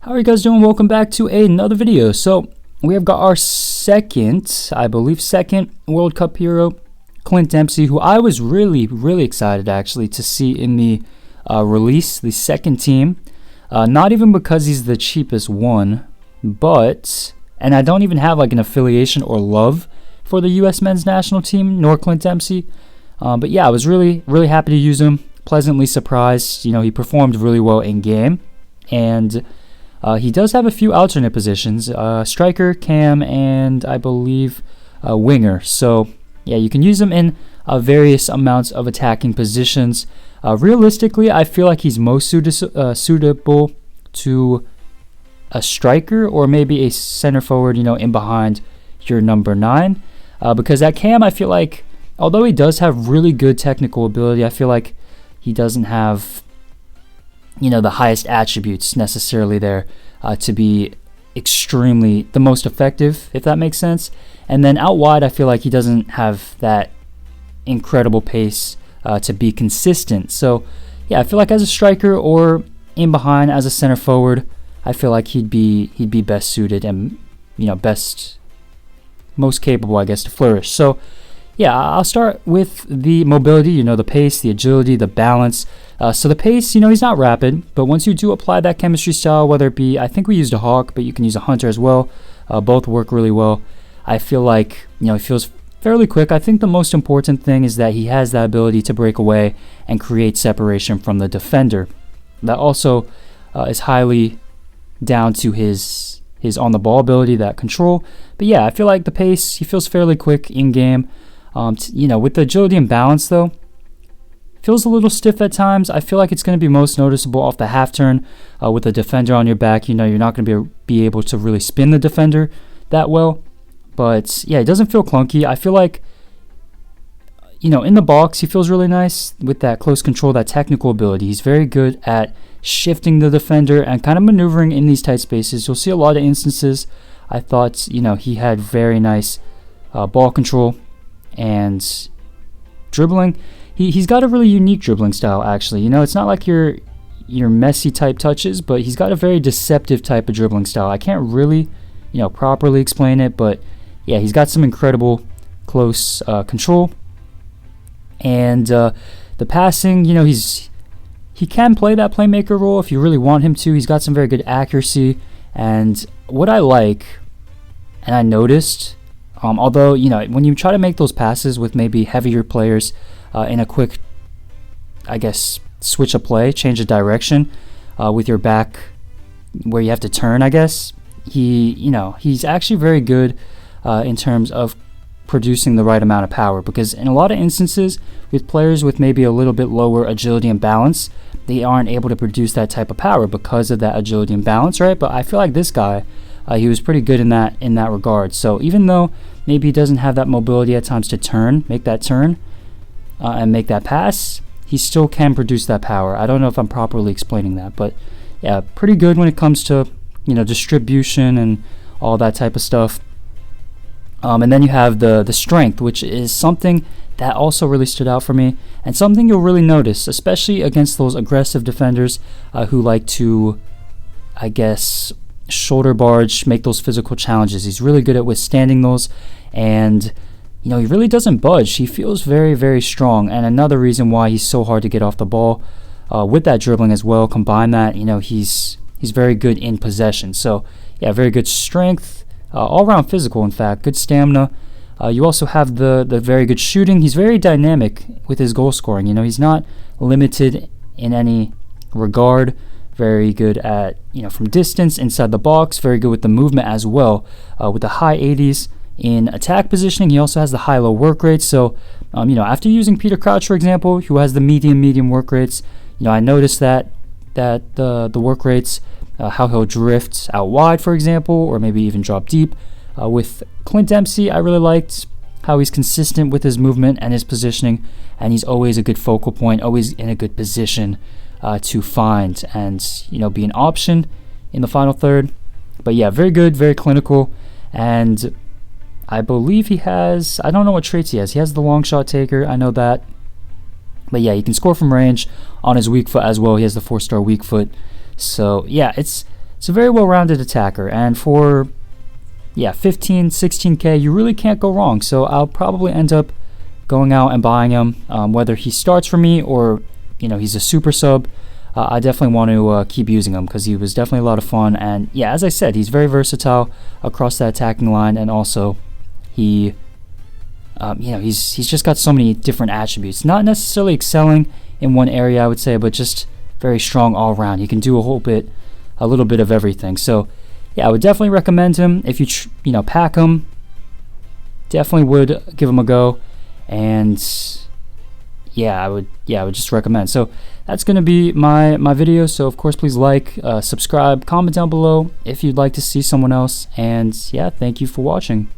How are you guys doing? Welcome back to another video. So we have got our second World Cup hero, Clint Dempsey, who I was really excited actually to see in the release, the second team. Not even because he's the cheapest one, and I don't even have like an affiliation or love for the U.S. men's national team, nor Clint Dempsey. But yeah, I was really happy to use him. Pleasantly surprised. He performed really well in game, and he does have a few alternate positions, striker, cam, and I believe winger. So yeah, you can use him in various amounts of attacking positions. Realistically, I feel like he's most suitable to a striker or maybe a center forward, in behind your number 9. Because at cam, I feel like, although he does have really good technical ability, I feel like he doesn't have the highest attributes necessarily there to be extremely the most effective, if that makes sense. And then out wide, I feel like he doesn't have that incredible pace to be consistent. So yeah, I feel like as a striker or in behind as a center forward, I feel like he'd be best suited and most capable, I guess, to flourish. So yeah, I'll start with the mobility, the pace, the agility, the balance. So the pace, he's not rapid, but once you do apply that chemistry style, whether it be, I think we used a hawk, but you can use a hunter as well. Both work really well. I feel like, he feels fairly quick. I think the most important thing is that he has that ability to break away and create separation from the defender. That also is highly down to his on-the-ball ability, that control. But yeah, I feel like the pace, he feels fairly quick in game. With the agility and balance, though, feels a little stiff at times. I feel like it's going to be most noticeable off the half turn with the defender on your back. You're not going to be able to really spin the defender that well. But yeah, it doesn't feel clunky. I feel like, in the box, he feels really nice with that close control, that technical ability. He's very good at shifting the defender and kind of maneuvering in these tight spaces. You'll see a lot of instances. I thought, he had very nice ball control and dribbling. He's got a really unique dribbling style, actually. It's not like your messy type touches, but he's got a very deceptive type of dribbling style. I can't really, properly explain it, but yeah, he's got some incredible close control. And the passing, he can play that playmaker role if you really want him to. He's got some very good accuracy. And what I like, and I noticed, although, when you try to make those passes with maybe heavier players in a quick, I guess, switch of play, change of direction with your back where you have to turn, I guess, he's actually very good in terms of producing the right amount of power. Because in a lot of instances with players with maybe a little bit lower agility and balance, they aren't able to produce that type of power because of that agility and balance, right? But I feel like this guy, he was pretty good in that regard. So even though maybe he doesn't have that mobility at times to make that turn and make that pass, he still can produce that power. I don't know if I'm properly explaining that, but yeah, pretty good when it comes to distribution and all that type of stuff. And then you have the strength, which is something that also really stood out for me, and something you'll really notice, especially against those aggressive defenders who like to, I guess, shoulder barge, make those physical challenges. He's really good at withstanding those, and he really doesn't budge. He feels very strong, and another reason why he's so hard to get off the ball with that dribbling as well. Combine that, he's very good in possession. So yeah, very good strength, all around physical, in fact, good stamina. You also have the very good shooting. He's very dynamic with his goal scoring. He's not limited in any regard. Very good at, from distance, inside the box. Very good with the movement as well. With the high 80s in attack positioning, he also has the high-low work rates. So, after using Peter Crouch, for example, who has the medium work rates, I noticed that the work rates, how he'll drift out wide, for example, or maybe even drop deep. With Clint Dempsey, I really liked how he's consistent with his movement and his positioning, and he's always a good focal point, always in a good position to find and be an option in the final third. But yeah, very good, very clinical, and I believe he has, I don't know what traits he has. He has the long shot taker, I know that. But yeah, he can score from range on his weak foot as well. He has the 4-star weak foot. So yeah, it's It's a very well-rounded attacker, and for 15, 16K, you really can't go wrong. So I'll probably end up going out and buying him, whether he starts for me or he's a super sub. I definitely want to keep using him because he was definitely a lot of fun. And yeah, as I said, he's very versatile across that attacking line, and also he, he's just got so many different attributes. Not necessarily excelling in one area, I would say, but just very strong all around. He can do a little bit of everything. So yeah, I would definitely recommend him. If you pack him, definitely would give him a go. And I would just recommend. So that's going to be my video. So of course, please like, subscribe, comment down below if you'd like to see someone else. And yeah, thank you for watching.